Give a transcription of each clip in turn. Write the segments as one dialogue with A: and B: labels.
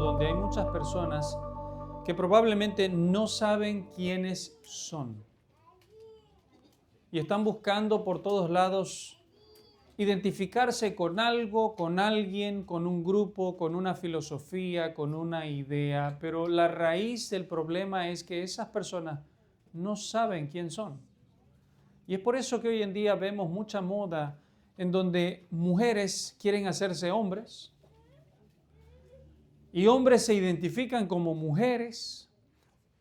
A: donde hay muchas personas que probablemente no saben quiénes son. Y están buscando por todos lados identificarse con algo, con alguien, con un grupo, con una filosofía, con una idea. Pero la raíz del problema es que esas personas no saben quién son. Y es por eso que hoy en día vemos mucha moda en donde mujeres quieren hacerse hombres y hombres se identifican como mujeres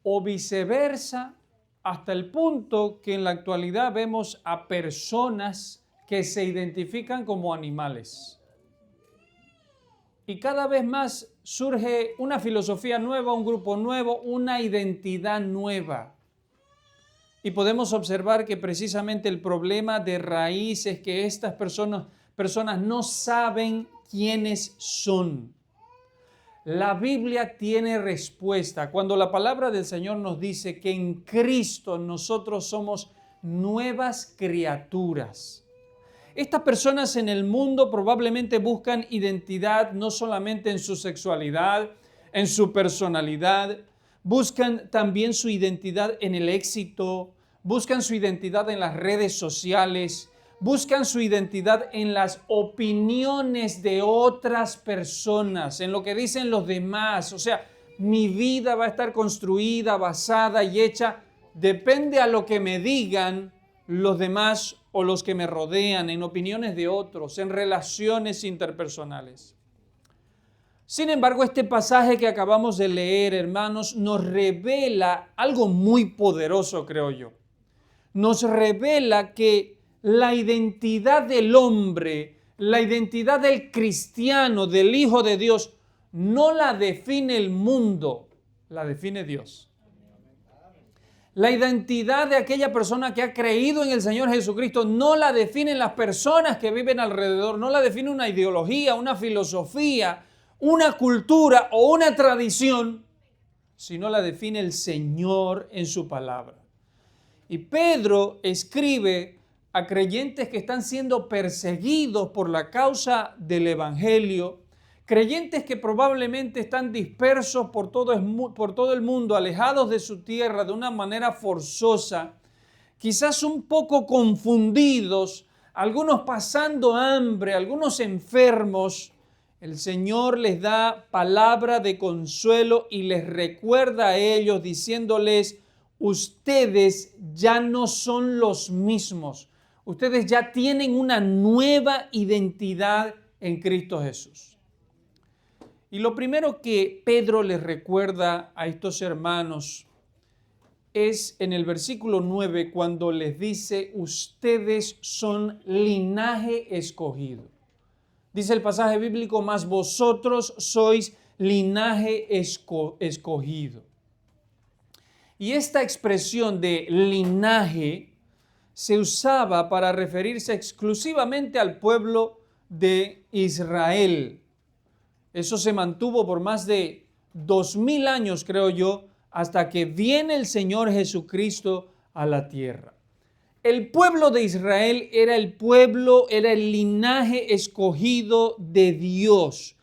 A: o viceversa, hasta el punto que en la actualidad vemos a personas que se identifican como animales. Y cada vez más surge una filosofía nueva, un grupo nuevo, una identidad nueva. Y podemos observar que precisamente el problema de raíz es que estas personas no saben quiénes son. La Biblia tiene respuesta. Cuando la palabra del Señor nos dice que en Cristo nosotros somos nuevas criaturas. Estas personas en el mundo probablemente buscan identidad no solamente en su sexualidad, en su personalidad, buscan también su identidad en el éxito, buscan su identidad en las redes sociales, buscan su identidad en las opiniones de otras personas, en lo que dicen los demás. O sea, mi vida va a estar construida, basada y hecha, depende a lo que me digan los demás o los que me rodean, en opiniones de otros, en relaciones interpersonales. Sin embargo, este pasaje que acabamos de leer, hermanos, nos revela algo muy poderoso, creo yo. Nos revela que la identidad del hombre, la identidad del cristiano, del Hijo de Dios, no la define el mundo, la define Dios. La identidad de aquella persona que ha creído en el Señor Jesucristo no la definen las personas que viven alrededor, no la define una ideología, una filosofía, una cultura o una tradición, sino la define el Señor en su palabra. Y Pedro escribe a creyentes que están siendo perseguidos por la causa del Evangelio, creyentes que probablemente están dispersos por todo el mundo, alejados de su tierra de una manera forzosa, quizás un poco confundidos, algunos pasando hambre, algunos enfermos. El Señor les da palabra de consuelo y les recuerda a ellos diciéndoles: ustedes ya no son los mismos. Ustedes ya tienen una nueva identidad en Cristo Jesús. Y lo primero que Pedro les recuerda a estos hermanos es en el versículo 9, cuando les dice: ustedes son linaje escogido. Dice el pasaje bíblico: mas vosotros sois linaje escogido. Y esta expresión de linaje se usaba para referirse exclusivamente al pueblo de Israel. Eso se mantuvo por más de 2000 años, creo yo, hasta que viene el Señor Jesucristo a la tierra. El pueblo de Israel era el linaje escogido de Dios.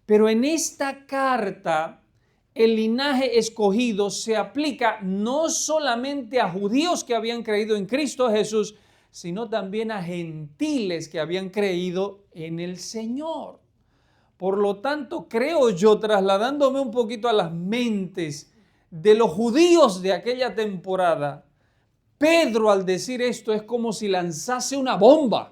A: Pero en esta carta, el linaje escogido se aplica no solamente a judíos que habían creído en Cristo Jesús, sino también a gentiles que habían creído en el Señor. Por lo tanto, creo yo, trasladándome un poquito a las mentes de los judíos de aquella temporada, Pedro, al decir esto, es como si lanzase una bomba.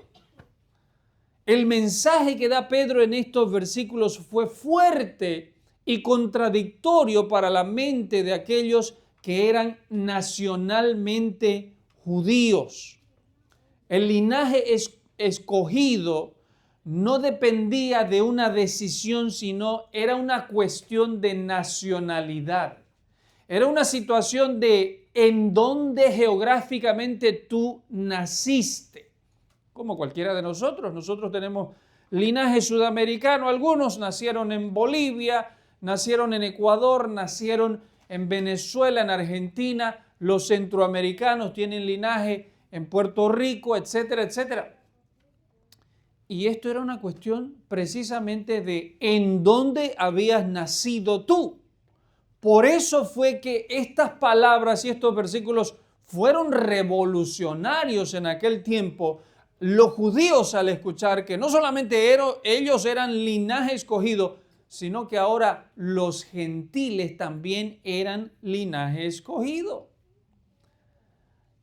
A: El mensaje que da Pedro en estos versículos fue fuerte y contradictorio para la mente de aquellos que eran nacionalmente judíos. El linaje escogido no dependía de una decisión, sino era una cuestión de nacionalidad. Era una situación de en dónde geográficamente tú naciste. Como cualquiera de nosotros. Nosotros tenemos linaje sudamericano. Algunos nacieron en Bolivia, nacieron en Ecuador, nacieron en Venezuela, en Argentina. Los centroamericanos tienen linaje en Puerto Rico, etcétera, etcétera. Y esto era una cuestión precisamente de en dónde habías nacido tú. Por eso fue que estas palabras y estos versículos fueron revolucionarios en aquel tiempo. Los judíos, al escuchar que no solamente ellos eran linaje escogido, sino que ahora los gentiles también eran linaje escogido.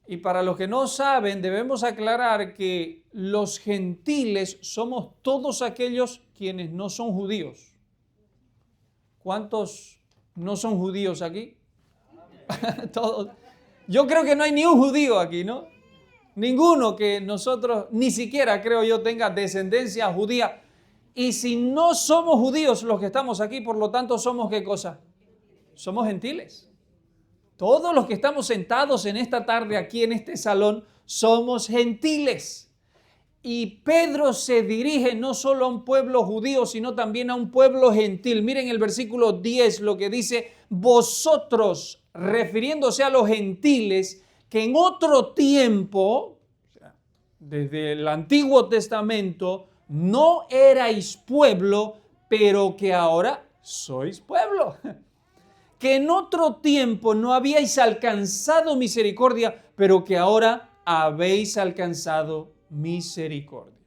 A: Y para los que no saben, debemos aclarar que los gentiles somos todos aquellos quienes no son judíos. ¿Cuántos no son judíos aquí? Todos. Yo creo que no hay ni un judío aquí, ¿no? Ninguno que nosotros, ni siquiera creo yo, tenga descendencia judía. Y si no somos judíos los que estamos aquí, por lo tanto, ¿somos qué cosa? Somos gentiles. Todos los que estamos sentados en esta tarde aquí en este salón somos gentiles. Y Pedro se dirige no solo a un pueblo judío, sino también a un pueblo gentil. Miren el versículo 10 lo que dice: vosotros, refiriéndose a los gentiles, que en otro tiempo, desde el Antiguo Testamento, no erais pueblo, pero que ahora sois pueblo. Que en otro tiempo no habíais alcanzado misericordia, pero que ahora habéis alcanzado misericordia.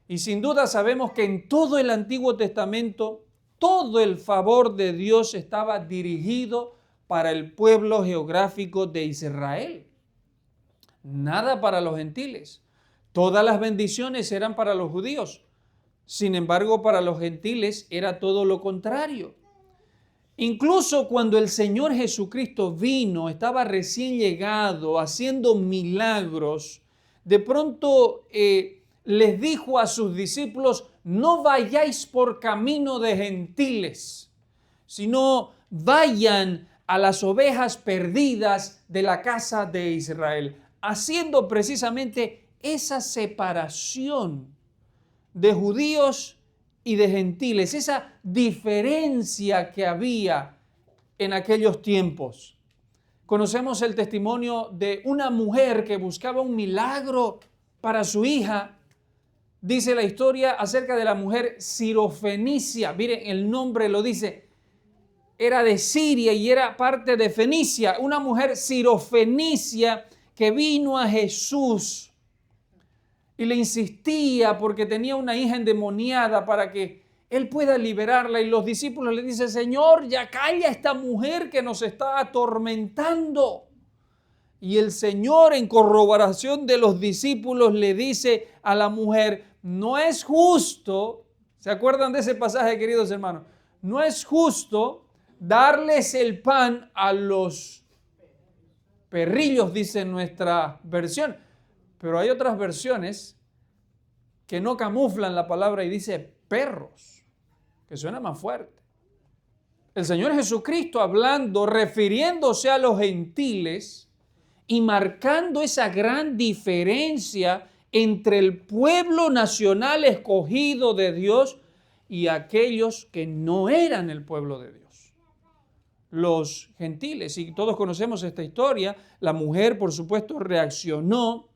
A: Y sin duda sabemos que en todo el Antiguo Testamento, todo el favor de Dios estaba dirigido para el pueblo geográfico de Israel. Nada para los gentiles. Todas las bendiciones eran para los judíos. Sin embargo, para los gentiles era todo lo contrario. Incluso cuando el Señor Jesucristo vino, estaba recién llegado, haciendo milagros, de pronto les dijo a sus discípulos: no vayáis por camino de gentiles, sino vayan a las ovejas perdidas de la casa de Israel, haciendo precisamente esa separación de judíos y de gentiles, esa diferencia que había en aquellos tiempos. Conocemos el testimonio de una mujer que buscaba un milagro para su hija. Dice la historia acerca de la mujer sirofenicia. Miren, el nombre lo dice. Era de Siria y era parte de Fenicia. Una mujer sirofenicia que vino a Jesús y le insistía porque tenía una hija endemoniada para que él pueda liberarla. Y los discípulos le dicen: Señor, ya calla esta mujer que nos está atormentando. Y el Señor, en corroboración de los discípulos, le dice a la mujer: no es justo, ¿se acuerdan de ese pasaje, queridos hermanos? No es justo darles el pan a los perrillos, dice nuestra versión. Pero hay otras versiones que no camuflan la palabra y dice perros, que suena más fuerte. El Señor Jesucristo hablando, refiriéndose a los gentiles y marcando esa gran diferencia entre el pueblo nacional escogido de Dios y aquellos que no eran el pueblo de Dios. Los gentiles, y todos conocemos esta historia, la mujer por supuesto reaccionó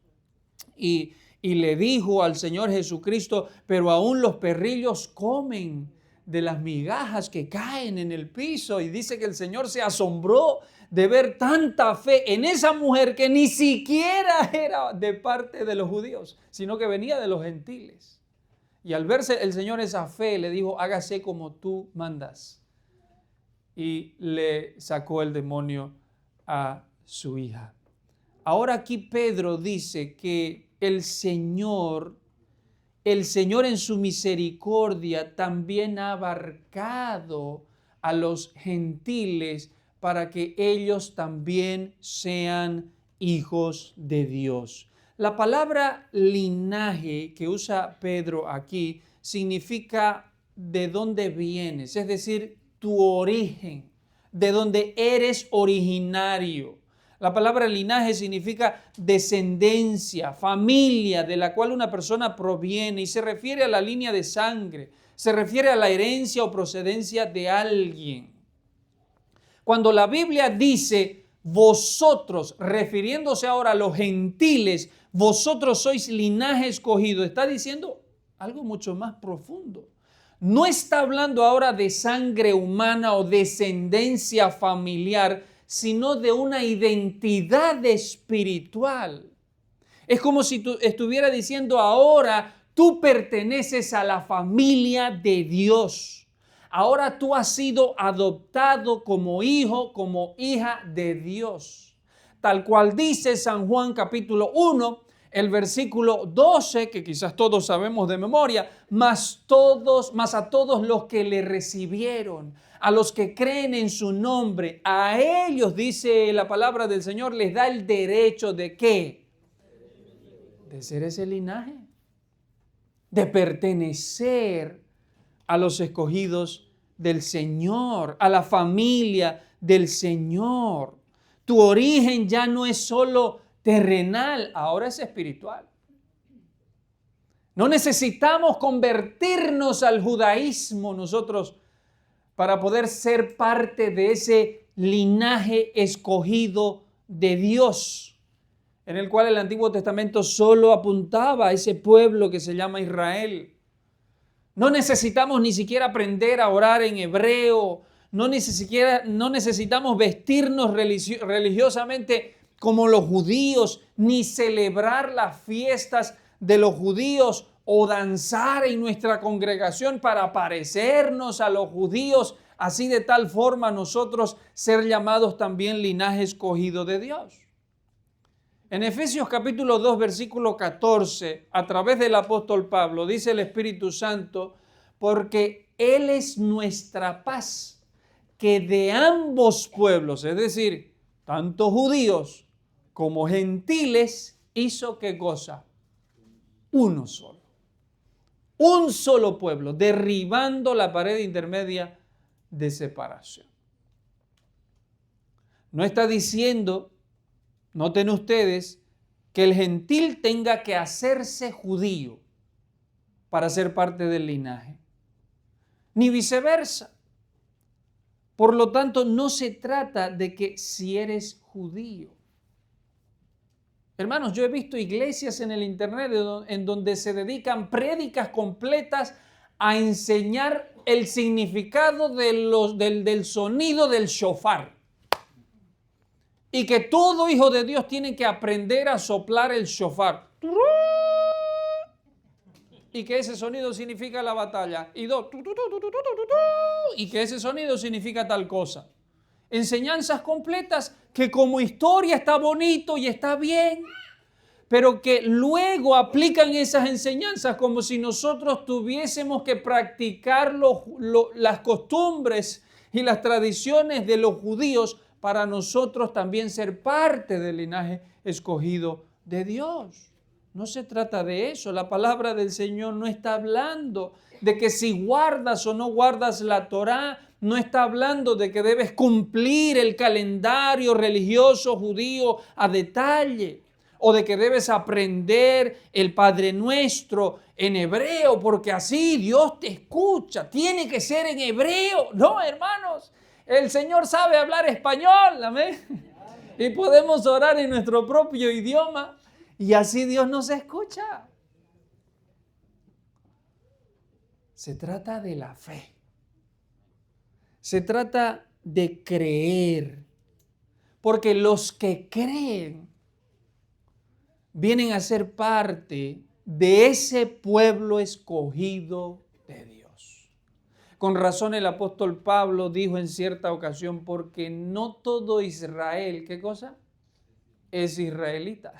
A: y le dijo al Señor Jesucristo: pero aún los perrillos comen de las migajas que caen en el piso. Y dice que el Señor se asombró de ver tanta fe en esa mujer que ni siquiera era de parte de los judíos, sino que venía de los gentiles. Y al verse el Señor esa fe, le dijo: hágase como tú mandas. Y le sacó el demonio a su hija. Ahora aquí Pedro dice que el Señor en su misericordia también ha abarcado a los gentiles para que ellos también sean hijos de Dios. La palabra linaje que usa Pedro aquí significa de dónde vienes, es decir, tu origen, de dónde eres originario. La palabra linaje significa descendencia, familia de la cual una persona proviene y se refiere a la línea de sangre, se refiere a la herencia o procedencia de alguien. Cuando la Biblia dice vosotros, refiriéndose ahora a los gentiles, vosotros sois linaje escogido, está diciendo algo mucho más profundo. No está hablando ahora de sangre humana o descendencia familiar, sino de una identidad espiritual. Es como si tú estuviera diciendo ahora tú perteneces a la familia de Dios. Ahora tú has sido adoptado como hijo, como hija de Dios. Tal cual dice San Juan capítulo 1, el versículo 12, que quizás todos sabemos de memoria, mas a todos los que le recibieron, a los que creen en su nombre, a ellos, dice la palabra del Señor, les da el derecho de ¿qué? De ser ese linaje, de pertenecer a los escogidos del Señor, a la familia del Señor. Tu origen ya no es solo terrenal, ahora es espiritual. No necesitamos convertirnos al judaísmo nosotros para poder ser parte de ese linaje escogido de Dios, en el cual el Antiguo Testamento solo apuntaba a ese pueblo que se llama Israel. No necesitamos ni siquiera aprender a orar en hebreo, no necesitamos vestirnos religiosamente como los judíos, ni celebrar las fiestas de los judíos o danzar en nuestra congregación para parecernos a los judíos, así de tal forma nosotros ser llamados también linaje escogido de Dios. En Efesios capítulo 2, versículo 14, a través del apóstol Pablo, dice el Espíritu Santo, porque Él es nuestra paz, que de ambos pueblos, es decir, tanto judíos como gentiles, hizo ¿qué cosa? Uno solo. Un solo pueblo, derribando la pared intermedia de separación. No está diciendo, noten ustedes, que el gentil tenga que hacerse judío para ser parte del linaje, ni viceversa. Por lo tanto, no se trata de que si eres judío. Hermanos, yo he visto iglesias en el internet en donde se dedican prédicas completas a enseñar el significado del sonido del shofar. Y que todo hijo de Dios tiene que aprender a soplar el shofar. Y que ese sonido significa la batalla. Y que ese sonido significa tal cosa. Enseñanzas completas que como historia está bonito y está bien, pero que luego aplican esas enseñanzas como si nosotros tuviésemos que practicar las costumbres y las tradiciones de los judíos para nosotros también ser parte del linaje escogido de Dios. No se trata de eso. La palabra del Señor no está hablando de que si guardas o no guardas la Torá, no está hablando de que debes cumplir el calendario religioso judío a detalle, o de que debes aprender el Padre Nuestro en hebreo, porque así Dios te escucha. Tiene que ser en hebreo. No, hermanos, el Señor sabe hablar español, amén. Y podemos orar en nuestro propio idioma y así Dios nos escucha. Se trata de la fe. Se trata de creer. Porque los que creen vienen a ser parte de ese pueblo escogido de Dios. Con razón el apóstol Pablo dijo en cierta ocasión, porque no todo Israel, ¿qué cosa? Es israelita.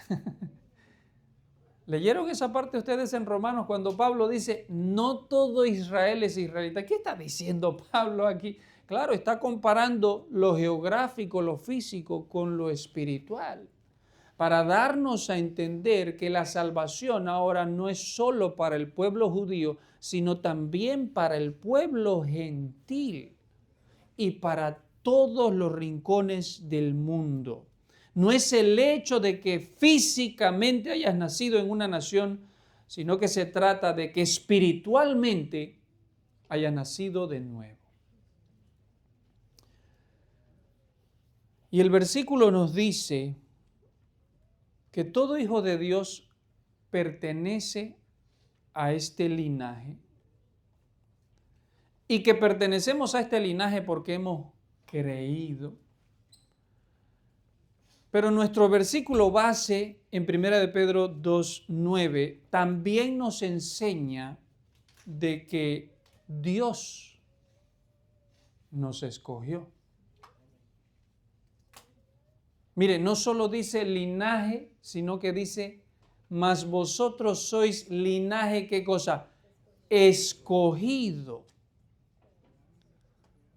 A: ¿Leyeron esa parte ustedes en Romanos cuando Pablo dice, no todo Israel es israelita? ¿Qué está diciendo Pablo aquí? Claro, está comparando lo geográfico, lo físico con lo espiritual, para darnos a entender que la salvación ahora no es solo para el pueblo judío, sino también para el pueblo gentil y para todos los rincones del mundo. No es el hecho de que físicamente hayas nacido en una nación, sino que se trata de que espiritualmente hayas nacido de nuevo. Y el versículo nos dice que todo hijo de Dios pertenece a este linaje y que pertenecemos a este linaje porque hemos creído. Pero nuestro versículo base en 1 de Pedro 2:9 también nos enseña de que Dios nos escogió. Mire, no solo dice linaje, sino que dice, mas vosotros sois linaje, ¿qué cosa? Escogido.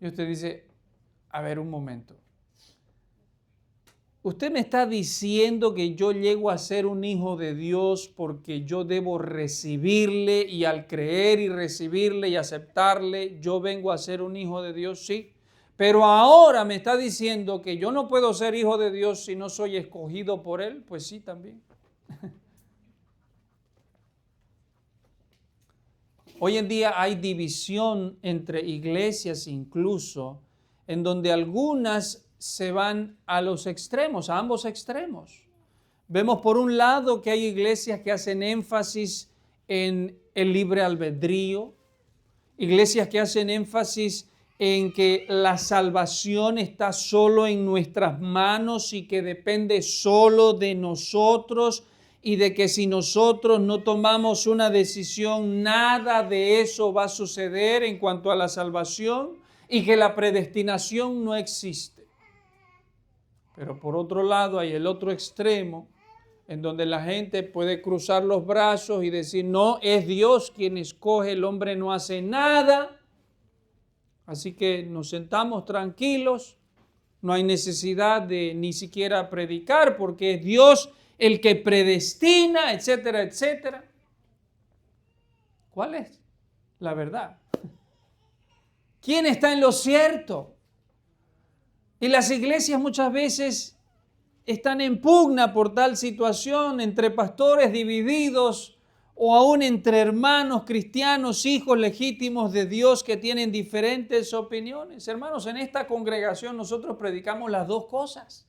A: Y usted dice, a ver un momento. Usted me está diciendo que yo llego a ser un hijo de Dios porque yo debo recibirle y al creer y recibirle y aceptarle, yo vengo a ser un hijo de Dios, sí. Pero ahora me está diciendo que yo no puedo ser hijo de Dios si no soy escogido por Él, pues sí también. Hoy en día hay división entre iglesias incluso, en donde algunas se van a los extremos, a ambos extremos. Vemos por un lado que hay iglesias que hacen énfasis en el libre albedrío, iglesias que hacen énfasis en que la salvación está solo en nuestras manos y que depende solo de nosotros y de que si nosotros no tomamos una decisión, nada de eso va a suceder en cuanto a la salvación y que la predestinación no existe. Pero por otro lado hay el otro extremo en donde la gente puede cruzar los brazos y decir, no, es Dios quien escoge, el hombre no hace nada. Así que nos sentamos tranquilos, no hay necesidad de ni siquiera predicar porque es Dios el que predestina, etcétera, etcétera. ¿Cuál es la verdad? ¿Quién está en lo cierto? Y las iglesias muchas veces están en pugna por tal situación entre pastores divididos o aún entre hermanos cristianos, hijos legítimos de Dios que tienen diferentes opiniones. Hermanos, en esta congregación nosotros predicamos las dos cosas.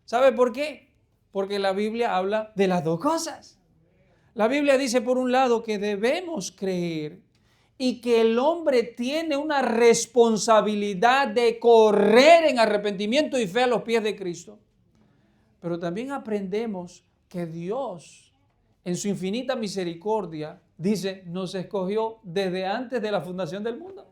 A: ¿Sabe por qué? Porque la Biblia habla de las dos cosas. La Biblia dice por un lado que debemos creer y que el hombre tiene una responsabilidad de correr en arrepentimiento y fe a los pies de Cristo. Pero también aprendemos que Dios, en su infinita misericordia, dice, nos escogió desde antes de la fundación del mundo.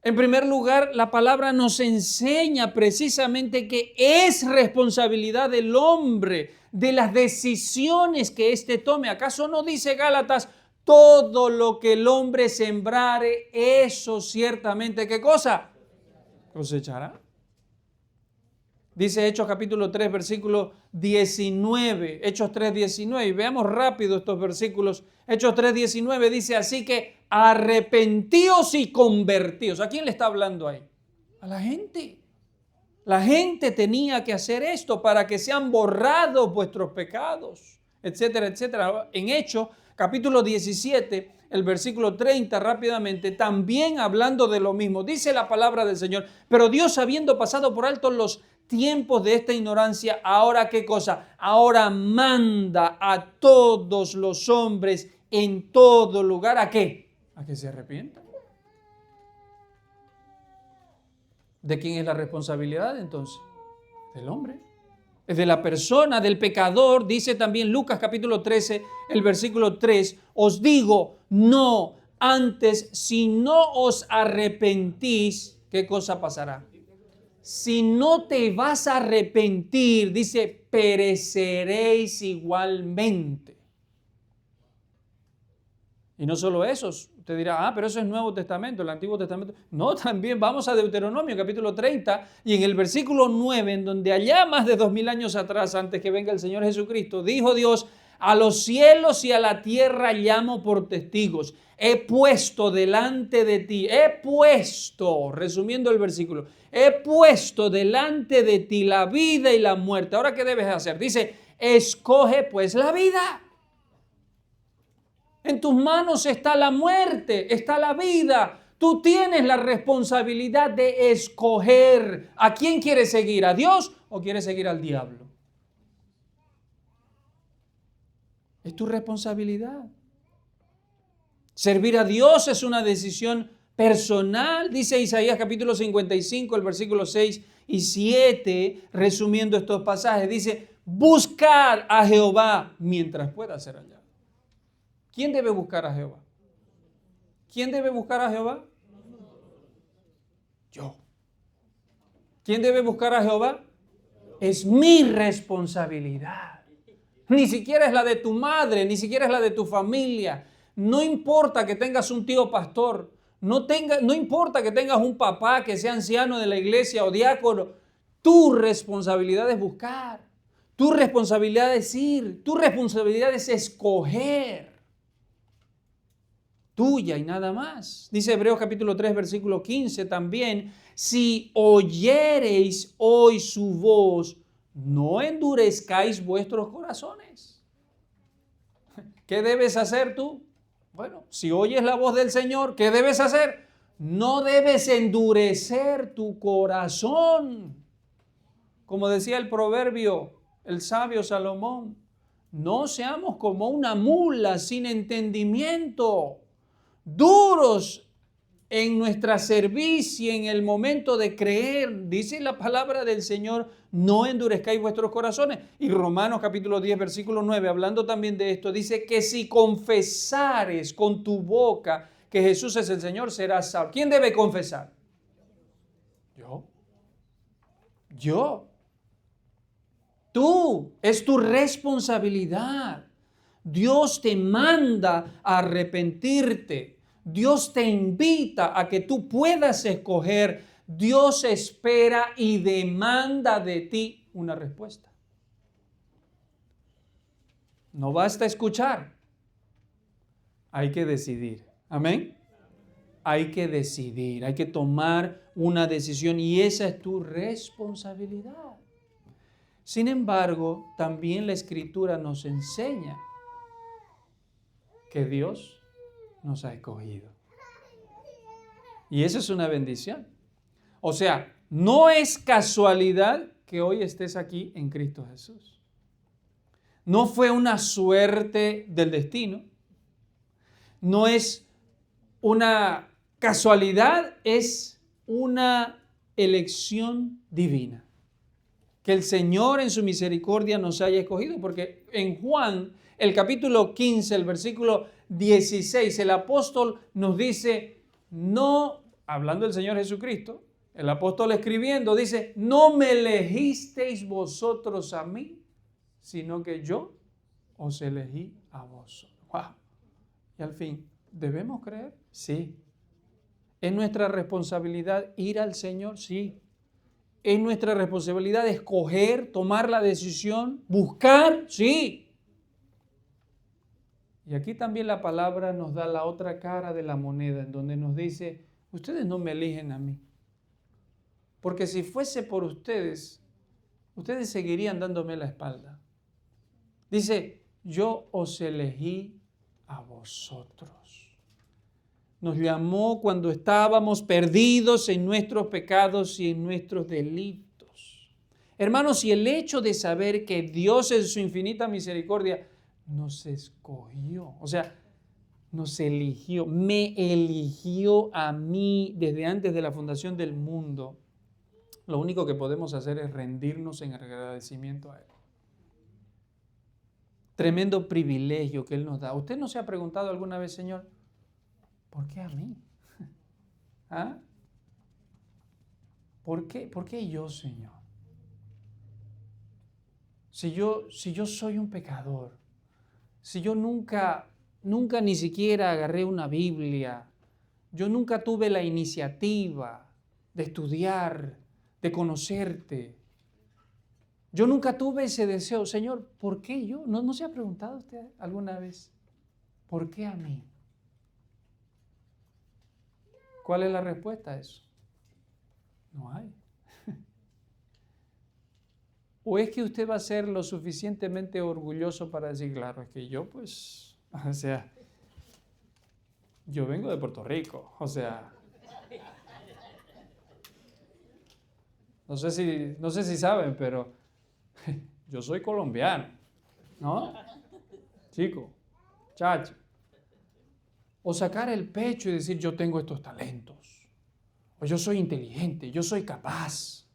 A: En primer lugar, la palabra nos enseña precisamente que es responsabilidad del hombre de las decisiones que éste tome. ¿Acaso no dice Gálatas, todo lo que el hombre sembrare, eso ciertamente, ¿qué cosa? Cosechará. Dice Hechos capítulo 3, versículo 19, Hechos 3, 19, y veamos rápido estos versículos. Hechos 3, 19 dice, así que arrepentíos y convertíos. ¿A quién le está hablando ahí? A la gente. La gente tenía que hacer esto para que sean borrados vuestros pecados, etcétera, etcétera. En Hechos capítulo 17, el versículo 30 rápidamente, también hablando de lo mismo, dice la palabra del Señor, pero Dios habiendo pasado por alto los tiempos de esta ignorancia, ahora ¿qué cosa? Ahora manda a todos los hombres en todo lugar, ¿a qué? A que se arrepientan. ¿De quién es la responsabilidad entonces? Del hombre. Es de la persona, del pecador. Dice también Lucas capítulo 13, el versículo 3, os digo, no, antes si no os arrepentís, ¿qué cosa pasará? Si no te vas a arrepentir, dice, pereceréis igualmente. Y no solo eso, usted dirá, pero eso es Nuevo Testamento, el Antiguo Testamento. No, también vamos a Deuteronomio capítulo 30 y en el versículo 9, en donde allá más de 2000 años atrás, antes que venga el Señor Jesucristo, dijo Dios, a los cielos y a la tierra llamo por testigos. He puesto delante de ti, resumiendo el versículo, he puesto delante de ti la vida y la muerte. Ahora, ¿qué debes hacer? Dice, escoge pues la vida. En tus manos está la muerte, está la vida. Tú tienes la responsabilidad de escoger a quién quieres seguir, ¿a Dios o quieres seguir al diablo? Es tu responsabilidad. Servir a Dios es una decisión personal, dice Isaías capítulo 55, el versículo 6 y 7, resumiendo estos pasajes, dice, buscad a Jehová mientras pueda ser hallado. ¿Quién debe buscar a Jehová? ¿Quién debe buscar a Jehová? Yo. ¿Quién debe buscar a Jehová? Es mi responsabilidad. Ni siquiera es la de tu madre, ni siquiera es la de tu familia. No importa que tengas un tío pastor, no importa que tengas un papá que sea anciano de la iglesia o diácono. Tu responsabilidad es buscar. Tu responsabilidad es ir. Tu responsabilidad es escoger. Tuya y nada más. Dice Hebreos capítulo 3, versículo 15 también, si oyereis hoy su voz, no endurezcáis vuestros corazones. ¿Qué debes hacer tú? Bueno, si oyes la voz del Señor, ¿qué debes hacer? No debes endurecer tu corazón. Como decía el proverbio, el sabio Salomón, no seamos como una mula sin entendimiento, duros en nuestra servicio, en el momento de creer. Dice la palabra del Señor, no endurezcáis vuestros corazones. Y Romanos capítulo 10, versículo 9, hablando también de esto, dice que si confesares con tu boca que Jesús es el Señor, serás salvo. ¿Quién debe confesar? Yo. Tú, es tu responsabilidad. Dios te manda a arrepentirte. Dios te invita a que tú puedas escoger. Dios espera y demanda de ti una respuesta. No basta escuchar. Hay que decidir. Amén. Hay que decidir, hay que tomar una decisión y esa es tu responsabilidad. Sin embargo, también la Escritura nos enseña que Dios nos ha escogido. Y eso es una bendición. O sea, no es casualidad que hoy estés aquí en Cristo Jesús. No fue una suerte del destino. No es una casualidad, es una elección divina. Que el Señor en su misericordia nos haya escogido, porque en Juan, el capítulo 15, el versículo 16, el apóstol nos dice, no, hablando del Señor Jesucristo, el apóstol escribiendo dice, no me elegisteis vosotros a mí, sino que yo os elegí a vosotros. Wow. Y al fin, ¿debemos creer? Sí. ¿Es nuestra responsabilidad ir al Señor? Sí. ¿Es nuestra responsabilidad escoger, tomar la decisión, buscar? Sí. Y aquí también la palabra nos da la otra cara de la moneda, en donde nos dice, ustedes no me eligen a mí. Porque si fuese por ustedes, ustedes seguirían dándome la espalda. Dice, yo os elegí a vosotros. Nos llamó cuando estábamos perdidos en nuestros pecados y en nuestros delitos. Hermanos, y el hecho de saber que Dios en su infinita misericordia nos escogió, o sea, nos eligió, me eligió a mí desde antes de la fundación del mundo, lo único que podemos hacer es rendirnos en agradecimiento a Él. Tremendo privilegio que Él nos da. ¿Usted no se ha preguntado alguna vez, Señor, ¿por qué a mí? ¿Ah? ¿Por qué yo, Señor? Si yo soy un pecador, si yo nunca ni siquiera agarré una Biblia, yo nunca tuve la iniciativa de estudiar, de conocerte, yo nunca tuve ese deseo, Señor, ¿por qué yo? ¿No se ha preguntado usted alguna vez? ¿Por qué a mí? ¿Cuál es la respuesta a eso? No hay. ¿O es que usted va a ser lo suficientemente orgulloso para decir, claro, es que yo pues, o sea, yo vengo de Puerto Rico, o sea, no sé si saben, pero yo soy colombiano, ¿no? chico, chacho. O sacar el pecho y decir, yo tengo estos talentos. O yo soy inteligente, yo soy capaz.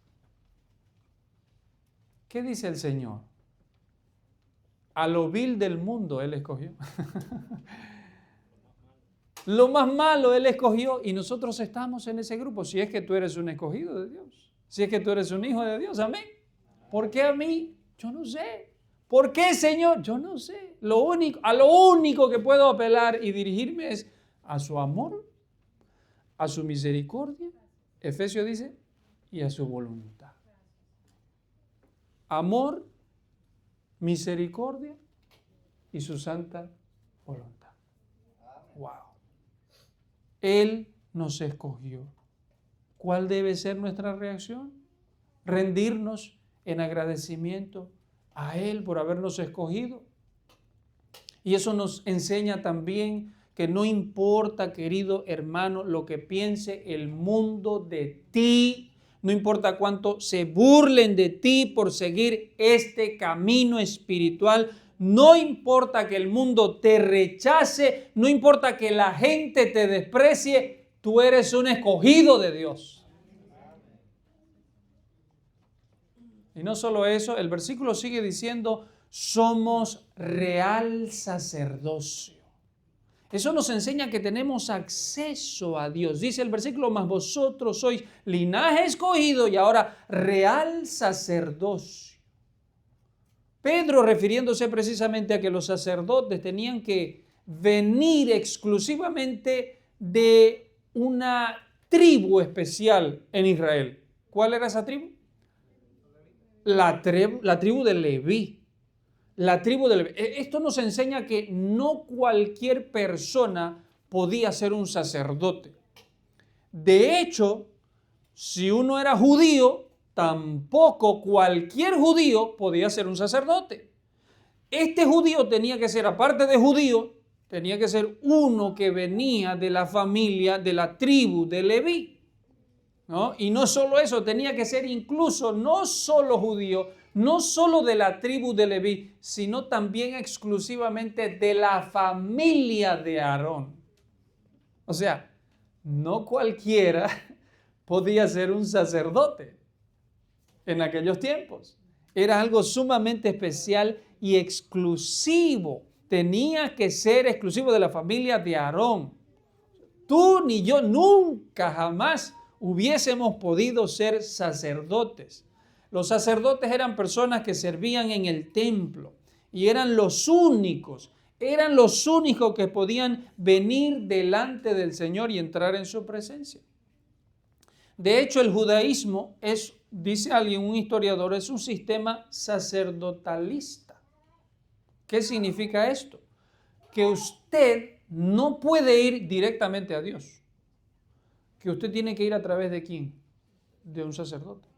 A: ¿Qué dice el Señor? A lo vil del mundo Él escogió. Lo más malo Él escogió y nosotros estamos en ese grupo. Si es que tú eres un escogido de Dios. Si es que tú eres un hijo de Dios. Amén. ¿Por qué a mí? Yo no sé. ¿Por qué, Señor? Yo no sé. A lo único que puedo apelar y dirigirme es a su amor, a su misericordia, Efesios dice, y a su voluntad. Amor, misericordia y su santa voluntad. Wow. Él nos escogió. ¿Cuál debe ser nuestra reacción? Rendirnos en agradecimiento a Él por habernos escogido. Y eso nos enseña también que no importa, querido hermano, lo que piense el mundo de ti, no importa cuánto se burlen de ti por seguir este camino espiritual, no importa que el mundo te rechace, no importa que la gente te desprecie, tú eres un escogido de Dios. Y no solo eso, el versículo sigue diciendo, somos real sacerdocio. Eso nos enseña que tenemos acceso a Dios. Dice el versículo, mas vosotros sois linaje escogido y ahora real sacerdocio. Pedro, refiriéndose precisamente a que los sacerdotes tenían que venir exclusivamente de una tribu especial en Israel. ¿Cuál era esa tribu? La tribu de Leví. La tribu de Leví. Esto nos enseña que no cualquier persona podía ser un sacerdote. De hecho, si uno era judío, tampoco cualquier judío podía ser un sacerdote. Este judío tenía que ser, aparte de judío, tenía que ser uno que venía de la familia, de la tribu de Leví, ¿no? Y no solo eso, tenía que ser incluso no solo judío, no solo de la tribu de Leví, sino también exclusivamente de la familia de Aarón. O sea, no cualquiera podía ser un sacerdote en aquellos tiempos. Era algo sumamente especial y exclusivo. Tenía que ser exclusivo de la familia de Aarón. Tú ni yo nunca jamás hubiésemos podido ser sacerdotes. Los sacerdotes eran personas que servían en el templo y eran los únicos que podían venir delante del Señor y entrar en su presencia. De hecho, el judaísmo es, dice alguien, un historiador, es un sistema sacerdotalista. ¿Qué significa esto? Que usted no puede ir directamente a Dios. Que usted tiene que ir a través de ¿quién? De un sacerdote.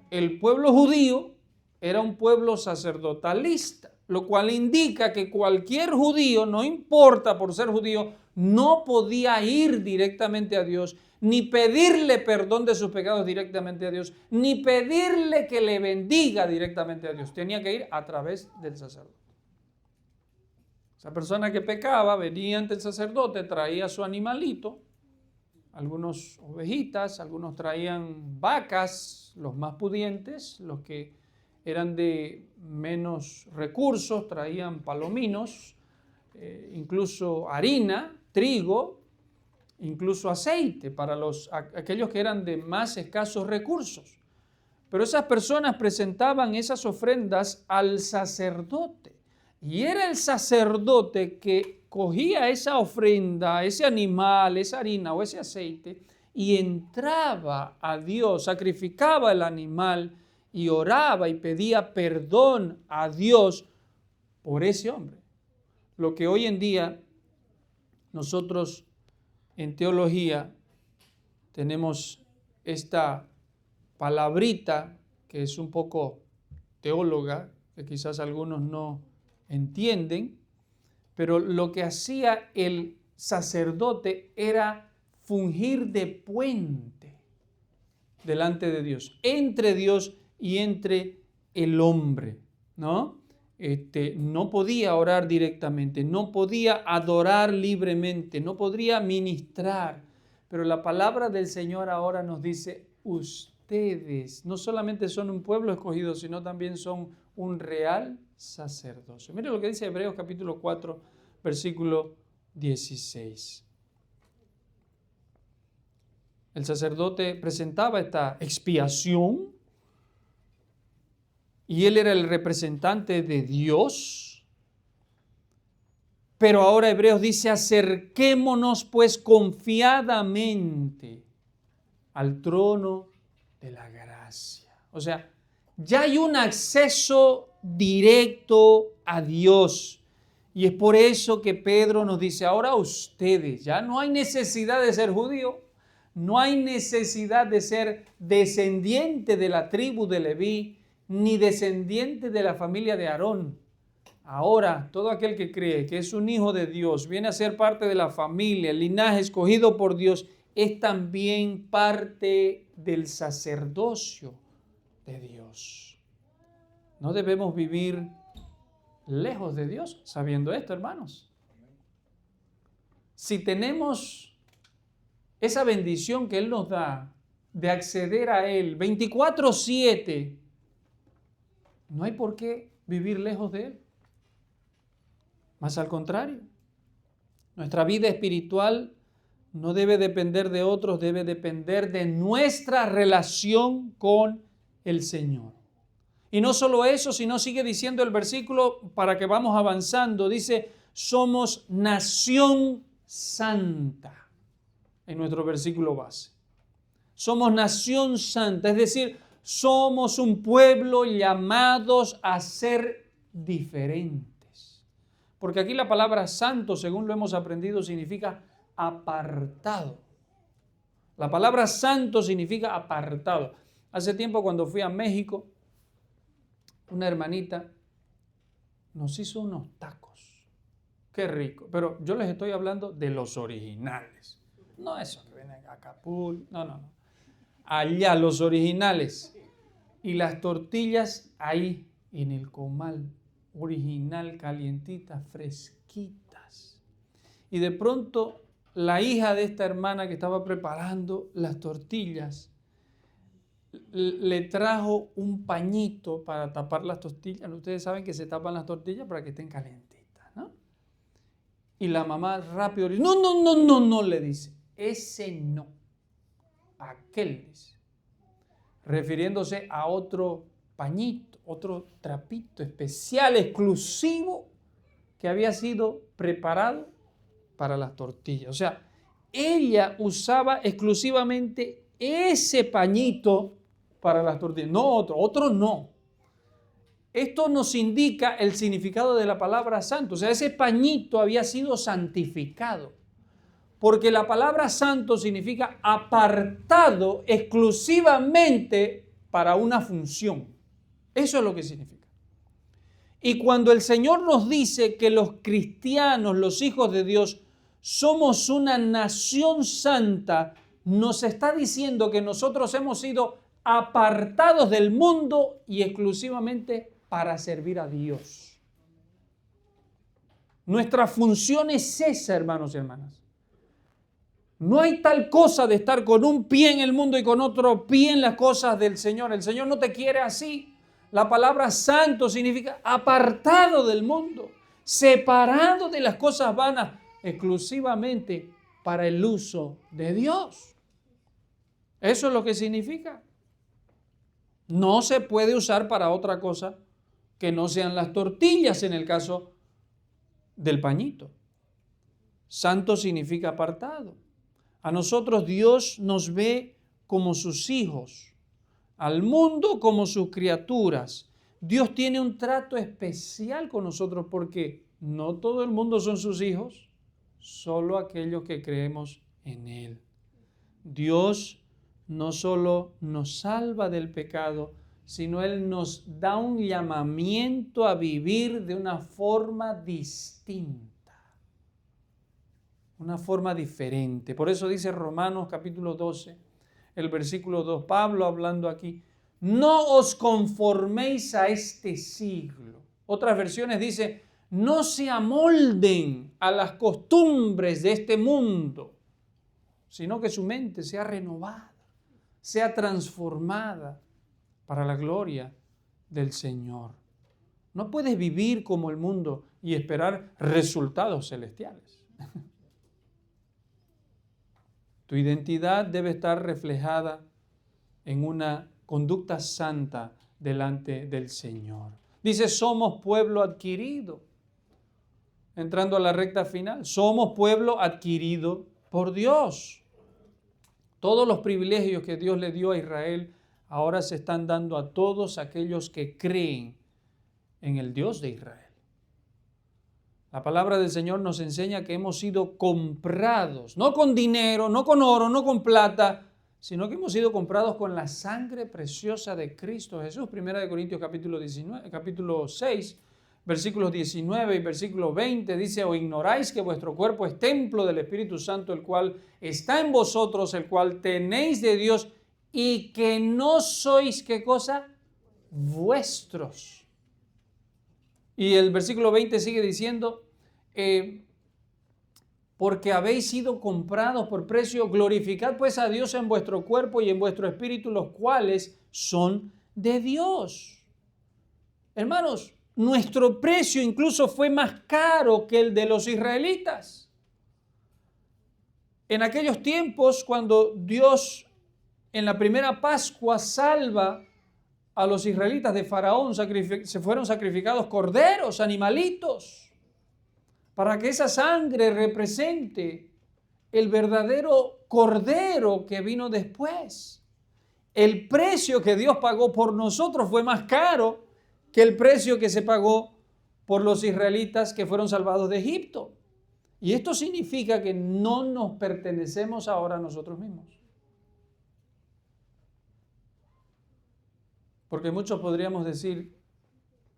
A: El pueblo judío era un pueblo sacerdotalista, lo cual indica que cualquier judío, no importa por ser judío, no podía ir directamente a Dios, ni pedirle perdón de sus pecados directamente a Dios, ni pedirle que le bendiga directamente a Dios. Tenía que ir a través del sacerdote. Esa persona que pecaba venía ante el sacerdote, traía su animalito, algunos ovejitas, algunos traían vacas, los más pudientes, los que eran de menos recursos, traían palominos, incluso harina, trigo, incluso aceite para aquellos que eran de más escasos recursos. Pero esas personas presentaban esas ofrendas al sacerdote. Y era el sacerdote que cogía esa ofrenda, ese animal, esa harina o ese aceite y entraba a Dios, sacrificaba el animal y oraba y pedía perdón a Dios por ese hombre. Lo que hoy en día nosotros en teología tenemos esta palabrita que es un poco teóloga, que quizás algunos no entienden, pero lo que hacía el sacerdote era fungir de puente delante de Dios, entre Dios y entre el hombre, ¿no? no podía orar directamente, no podía adorar libremente, no podría ministrar. Pero la palabra del Señor ahora nos dice, ustedes no solamente son un pueblo escogido, sino también son un real sacerdocio. Mire lo que dice Hebreos capítulo 4, versículo 16. El sacerdote presentaba esta expiación y él era el representante de Dios. Pero ahora Hebreos dice, acerquémonos pues confiadamente al trono de la gracia. O sea, ya hay un acceso directo a Dios. Y es por eso que Pedro nos dice, ahora ustedes, ya no hay necesidad de ser judío, no hay necesidad de ser descendiente de la tribu de Leví, ni descendiente de la familia de Aarón. Ahora, todo aquel que cree que es un hijo de Dios, viene a ser parte de la familia, el linaje escogido por Dios, es también parte del sacerdocio de Dios. No debemos vivir lejos de Dios, sabiendo esto, hermanos. Si tenemos esa bendición que Él nos da de acceder a Él 24/7, no hay por qué vivir lejos de Él. Más al contrario, nuestra vida espiritual no debe depender de otros, debe depender de nuestra relación con el Señor. Y no solo eso, sino sigue diciendo el versículo para que vamos avanzando, dice, somos nación santa, en nuestro versículo base. Somos nación santa, es decir, somos un pueblo llamados a ser diferentes. Porque aquí la palabra santo, según lo hemos aprendido, significa apartado. La palabra santo significa apartado. Hace tiempo cuando fui a México, una hermanita nos hizo unos tacos. Qué rico. Pero yo les estoy hablando de los originales. No esos que vienen a Acapulco. No. Allá, los originales. Y las tortillas ahí, en el comal. Original, calientitas, fresquitas. Y de pronto, la hija de esta hermana que estaba preparando las tortillas, le trajo un pañito para tapar las tortillas. Ustedes saben que se tapan las tortillas para que estén calientitas, ¿no? Y la mamá rápido dice, no, le dice, ese no, aquel, dice, refiriéndose a otro pañito, otro trapito especial, exclusivo, que había sido preparado para las tortillas. O sea, ella usaba exclusivamente ese pañito para las tortillas, no otro no. Esto nos indica el significado de la palabra santo. O sea, ese pañito había sido santificado. Porque la palabra santo significa apartado exclusivamente para una función. Eso es lo que significa. Y cuando el Señor nos dice que los cristianos, los hijos de Dios, somos una nación santa, nos está diciendo que nosotros hemos sido apartados del mundo y exclusivamente para servir a Dios. Nuestra función es esa, hermanos y hermanas. No hay tal cosa de estar con un pie en el mundo y con otro pie en las cosas del Señor. El Señor no te quiere así. La palabra santo significa apartado del mundo, separado de las cosas vanas, exclusivamente para el uso de Dios. Eso es lo que significa. No se puede usar para otra cosa que no sean las tortillas en el caso del pañito. Santo significa apartado. A nosotros Dios nos ve como sus hijos, al mundo como sus criaturas. Dios tiene un trato especial con nosotros porque no todo el mundo son sus hijos, solo aquellos que creemos en Él. Dios no solo nos salva del pecado, sino Él nos da un llamamiento a vivir de una forma distinta. Una forma diferente. Por eso dice Romanos capítulo 12, el versículo 2, Pablo hablando aquí, no os conforméis a este siglo. Otras versiones dice, no se amolden a las costumbres de este mundo, sino que su mente sea renovada, sea transformada para la gloria del Señor. No puedes vivir como el mundo y esperar resultados celestiales. Tu identidad debe estar reflejada en una conducta santa delante del Señor. Dice, somos pueblo adquirido. Entrando a la recta final, somos pueblo adquirido por Dios. Todos los privilegios que Dios le dio a Israel ahora se están dando a todos aquellos que creen en el Dios de Israel. La palabra del Señor nos enseña que hemos sido comprados, no con dinero, no con oro, no con plata, sino que hemos sido comprados con la sangre preciosa de Cristo Jesús. 1 Corintios capítulo 6, versículos 19 y versículo 20 dice, ¿o ignoráis que vuestro cuerpo es templo del Espíritu Santo, el cual está en vosotros, el cual tenéis de Dios, y que no sois, ¿qué cosa? Vuestros. Y el versículo 20 sigue diciendo, porque habéis sido comprados por precio, glorificad pues a Dios en vuestro cuerpo y en vuestro espíritu, los cuales son de Dios. Hermanos, nuestro precio incluso fue más caro que el de los israelitas. En aquellos tiempos, cuando Dios en la primera Pascua salva a los israelitas de Faraón, se fueron sacrificados corderos, animalitos, para que esa sangre represente el verdadero cordero que vino después. El precio que Dios pagó por nosotros fue más caro que el precio que se pagó por los israelitas que fueron salvados de Egipto. Y esto significa que no nos pertenecemos ahora a nosotros mismos. Porque muchos podríamos decir,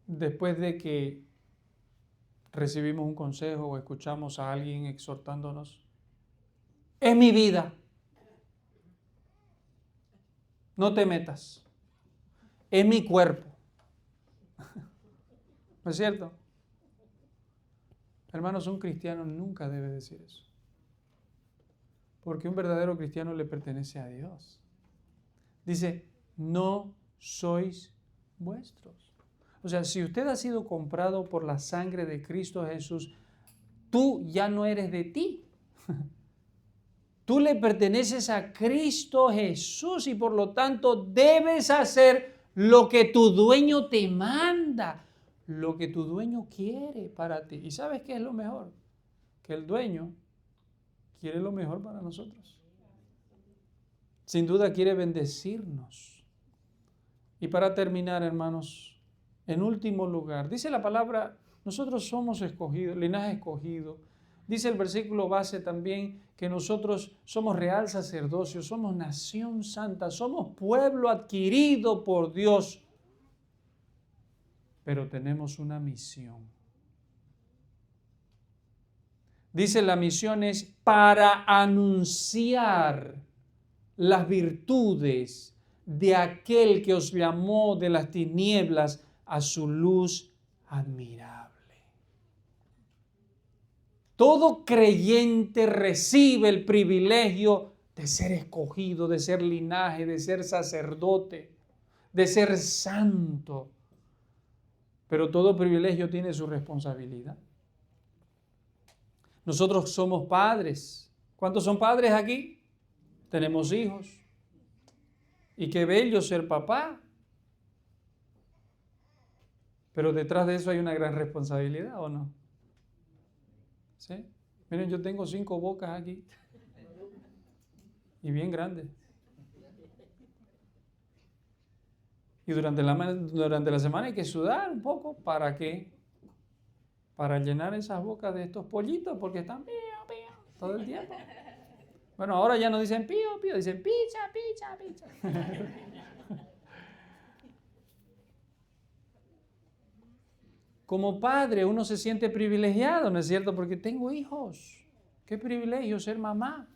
A: después de que recibimos un consejo o escuchamos a alguien exhortándonos, es mi vida, no te metas, es mi cuerpo. ¿No es cierto? Hermanos, un cristiano nunca debe decir eso. Porque un verdadero cristiano le pertenece a Dios. Dice, no sois vuestros. O sea, si usted ha sido comprado por la sangre de Cristo Jesús, tú ya no eres de ti. Tú le perteneces a Cristo Jesús y por lo tanto debes hacer lo que tu dueño te manda, lo que tu dueño quiere para ti. ¿Y sabes qué es lo mejor? Que el dueño quiere lo mejor para nosotros. Sin duda quiere bendecirnos. Y para terminar, hermanos, en último lugar, dice la palabra, nosotros somos escogidos, linaje escogido. Dice el versículo base también que nosotros somos real sacerdocio, somos nación santa, somos pueblo adquirido por Dios. Pero tenemos una misión. Dice la misión es para anunciar las virtudes de aquel que os llamó de las tinieblas a su luz admirable. Todo creyente recibe el privilegio de ser escogido, de ser linaje, de ser sacerdote, de ser santo. Pero todo privilegio tiene su responsabilidad. Nosotros somos padres. ¿Cuántos son padres aquí? Tenemos hijos. Y qué bello ser papá. Pero detrás de eso hay una gran responsabilidad, ¿o no? ¿Sí? Miren, yo tengo 5 bocas aquí. Y bien grandes. Y durante la semana hay que sudar un poco. ¿Para qué? Para llenar esas bocas de estos pollitos, porque están pío, pío, todo el tiempo. Bueno, ahora ya no dicen pío, pío, dicen picha, picha, picha. Como padre uno se siente privilegiado, ¿no es cierto? Porque tengo hijos. Qué privilegio ser mamá.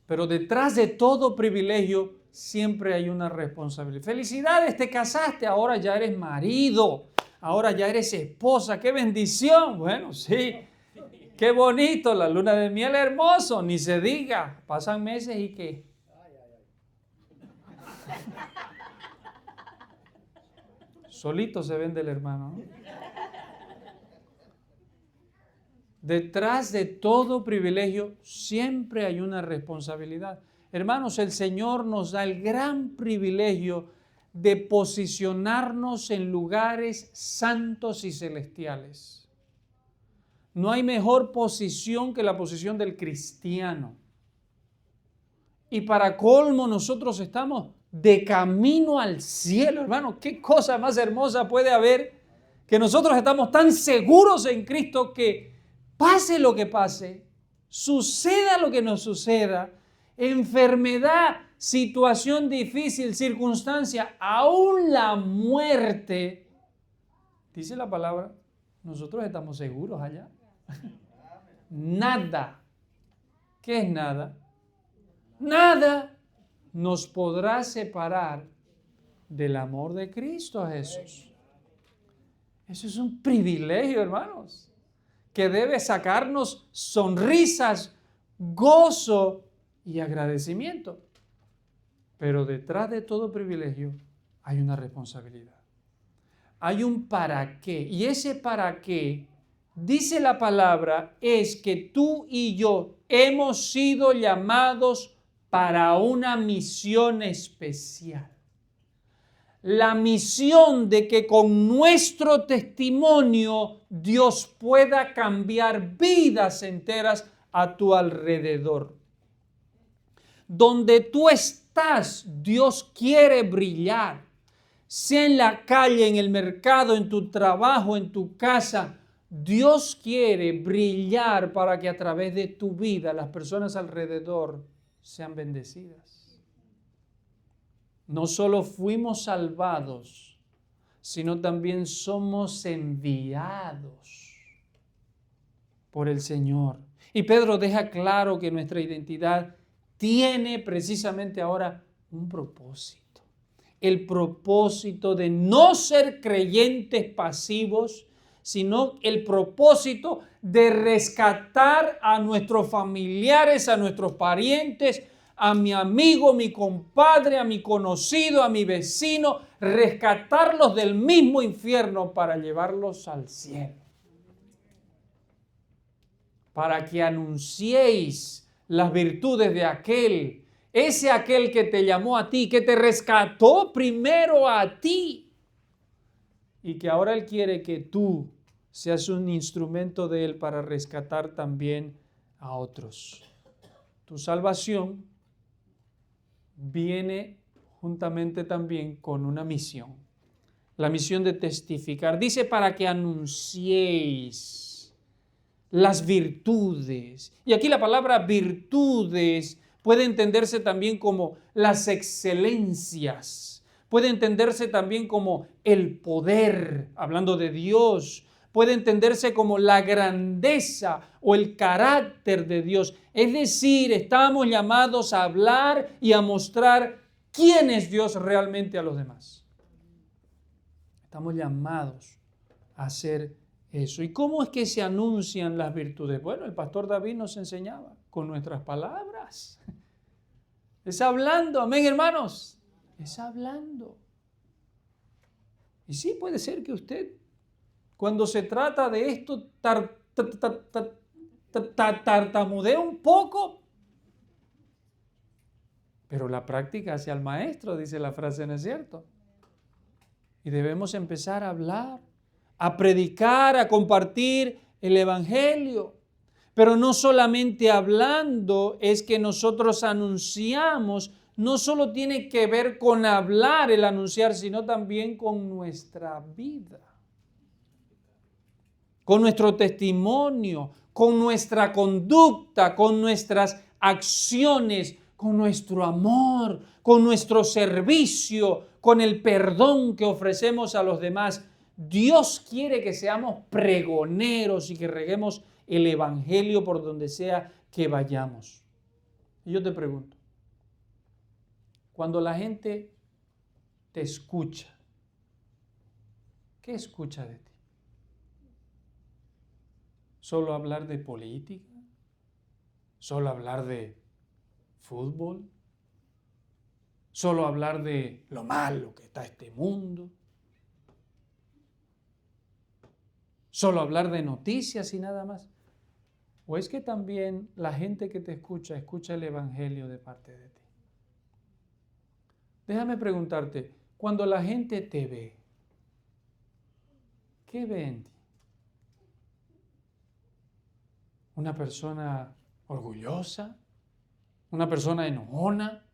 A: Pero detrás de todo privilegio siempre hay una responsabilidad. Felicidades, te casaste, ahora ya eres marido. ahora ya eres esposa, qué bendición. Bueno, sí, qué bonito, la luna de miel hermoso, ni se diga. Pasan meses y qué. Solito se vende el hermano, ¿no? Detrás de todo privilegio siempre hay una responsabilidad. Hermanos, el Señor nos da el gran privilegio de posicionarnos en lugares santos y celestiales. No hay mejor posición que la posición del cristiano. Y para colmo nosotros estamos de camino al cielo, hermano. ¿Qué cosa más hermosa puede haber que nosotros estamos tan seguros en Cristo que pase lo que pase, suceda lo que nos suceda, enfermedad, situación difícil, circunstancia, aún la muerte, dice la palabra, nosotros estamos seguros allá? Nada. ¿Qué es nada? Nada nos podrá separar del amor de Cristo Jesús. Eso es un privilegio, hermanos, que debe sacarnos sonrisas, gozo y agradecimiento. Pero detrás de todo privilegio hay una responsabilidad. Hay un para qué. Y ese para qué, dice la palabra, es que tú y yo hemos sido llamados para una misión especial. La misión de que con nuestro testimonio Dios pueda cambiar vidas enteras a tu alrededor. Donde tú estás, Dios quiere brillar. Sea en la calle, en el mercado, en tu trabajo, en tu casa, Dios quiere brillar para que a través de tu vida las personas alrededor sean bendecidas. No solo fuimos salvados, sino también somos enviados por el Señor. Y Pedro deja claro que nuestra identidad tiene precisamente ahora un propósito. El propósito de no ser creyentes pasivos, sino el propósito de rescatar a nuestros familiares, a nuestros parientes, a mi amigo, mi compadre, a mi conocido, a mi vecino, rescatarlos del mismo infierno para llevarlos al cielo. Para que anunciéis las virtudes de aquel que te llamó a ti, que te rescató primero a ti y que ahora Él quiere que tú seas un instrumento de Él para rescatar también a otros. Tu salvación viene juntamente también con una misión, la misión de testificar. Dice para que anunciéis las virtudes. Y aquí la palabra virtudes puede entenderse también como las excelencias, puede entenderse también como el poder, hablando de Dios, puede entenderse como la grandeza o el carácter de Dios. Es decir, estamos llamados a hablar y a mostrar quién es Dios realmente a los demás. Estamos llamados a hacer eso. ¿Y cómo es que se anuncian las virtudes? Bueno, el pastor David nos enseñaba con nuestras palabras. Es hablando, amén, hermanos. Es hablando. Y sí, puede ser que usted, cuando se trata de esto, tartamudea un poco, pero la práctica hace al maestro, dice la frase, ¿no es cierto? Y debemos empezar a hablar, a predicar, a compartir el Evangelio. Pero no solamente hablando es que nosotros anunciamos, no solo tiene que ver con hablar el anunciar, sino también con nuestra vida, con nuestro testimonio, con nuestra conducta, con nuestras acciones, con nuestro amor, con nuestro servicio, con el perdón que ofrecemos a los demás. Dios quiere que seamos pregoneros y que reguemos el Evangelio por donde sea que vayamos. Y yo te pregunto, cuando la gente te escucha, ¿Qué escucha de ti? ¿Solo hablar de política? ¿Solo hablar de fútbol? ¿Solo hablar de lo malo que está este mundo? ¿Solo hablar de noticias y nada más? ¿O es que también la gente que te escucha el Evangelio de parte de ti? Déjame preguntarte, cuando la gente te ve, ¿qué ve en ti? ¿Una persona orgullosa? ¿Una persona enojona?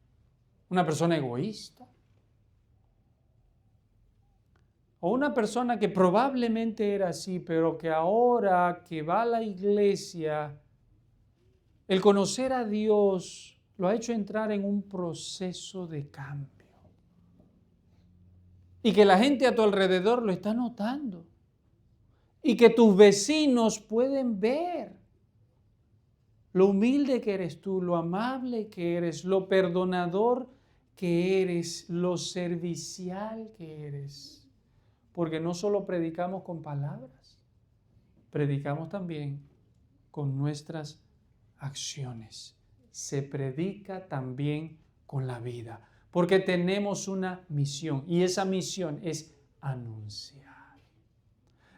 A: ¿Una persona egoísta? O una persona que probablemente era así, pero que ahora que va a la iglesia, el conocer a Dios lo ha hecho entrar en un proceso de cambio. Y que la gente a tu alrededor lo está notando. Y que tus vecinos pueden ver lo humilde que eres tú, lo amable que eres, lo perdonador que eres, lo servicial que eres. Porque no solo predicamos con palabras, predicamos también con nuestras acciones. Se predica también con la vida, porque tenemos una misión y esa misión es anunciar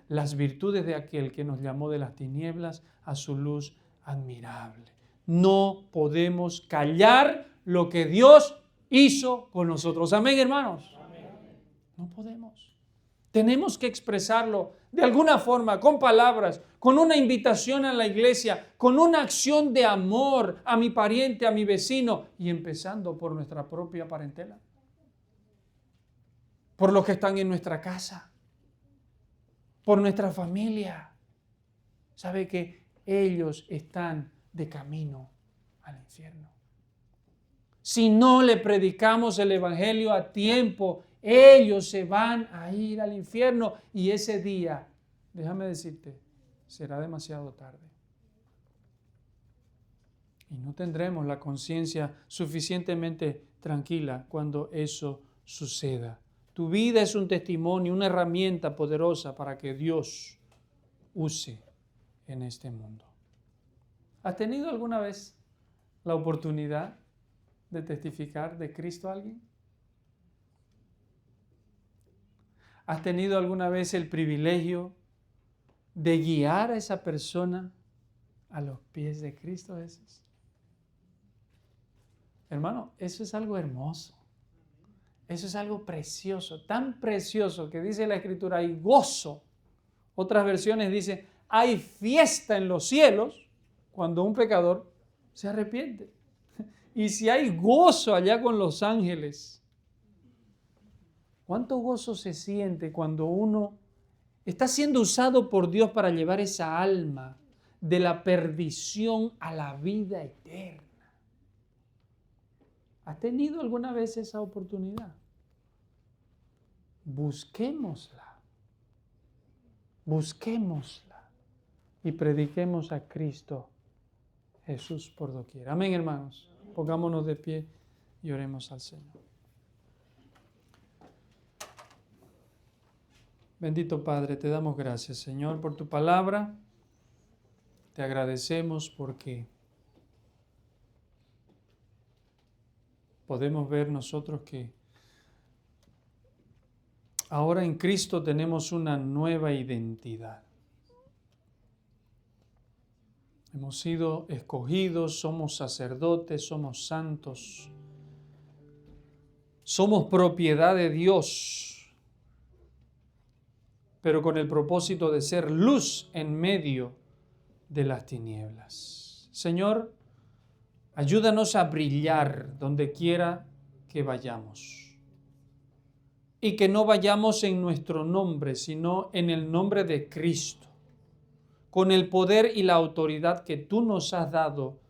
A: las virtudes de aquel que nos llamó de las tinieblas a su luz admirable. No podemos callar lo que Dios hizo con nosotros. Amén, hermanos. Amén. No podemos. Tenemos que expresarlo de alguna forma, con palabras, con una invitación a la iglesia, con una acción de amor a mi pariente, a mi vecino, y empezando por nuestra propia parentela, por los que están en nuestra casa, por nuestra familia. ¿Sabe que ellos están de camino al infierno? Si no le predicamos el Evangelio a tiempo, ellos se van a ir al infierno y ese día, déjame decirte, será demasiado tarde. Y no tendremos la conciencia suficientemente tranquila cuando eso suceda. Tu vida es un testimonio, una herramienta poderosa para que Dios use en este mundo. ¿Has tenido alguna vez la oportunidad de testificar de Cristo a alguien? ¿Has tenido alguna vez el privilegio de guiar a esa persona a los pies de Cristo Jesús? Hermano, eso es algo hermoso. Eso es algo precioso, tan precioso que dice la Escritura, hay gozo. Otras versiones dicen, hay fiesta en los cielos cuando un pecador se arrepiente. Y si hay gozo allá con los ángeles, ¿cuánto gozo se siente cuando uno está siendo usado por Dios para llevar esa alma de la perdición a la vida eterna? ¿Has tenido alguna vez esa oportunidad? Busquémosla y prediquemos a Cristo Jesús por doquier. Amén, hermanos. Pongámonos de pie y oremos al Señor. Bendito Padre, te damos gracias, Señor, por tu palabra. Te agradecemos porque podemos ver nosotros que ahora en Cristo tenemos una nueva identidad. Hemos sido escogidos, somos sacerdotes, somos santos, somos propiedad de Dios, pero con el propósito de ser luz en medio de las tinieblas. Señor, ayúdanos a brillar donde quiera que vayamos. Y que no vayamos en nuestro nombre, sino en el nombre de Cristo, con el poder y la autoridad que tú nos has dado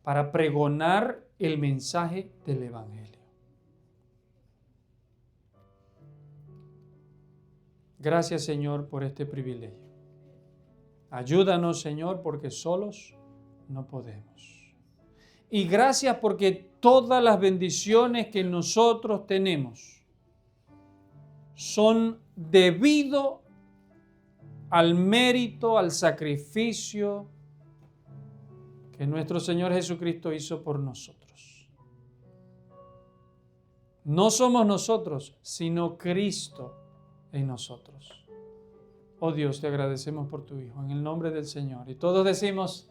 A: para pregonar el mensaje del Evangelio. Gracias, Señor, por este privilegio. Ayúdanos, Señor, porque solos no podemos. Y gracias porque todas las bendiciones que nosotros tenemos son debido al mérito, al sacrificio que nuestro Señor Jesucristo hizo por nosotros. No somos nosotros, sino Cristo en nosotros. Oh Dios, te agradecemos por tu Hijo, en el nombre del Señor. Y todos decimos...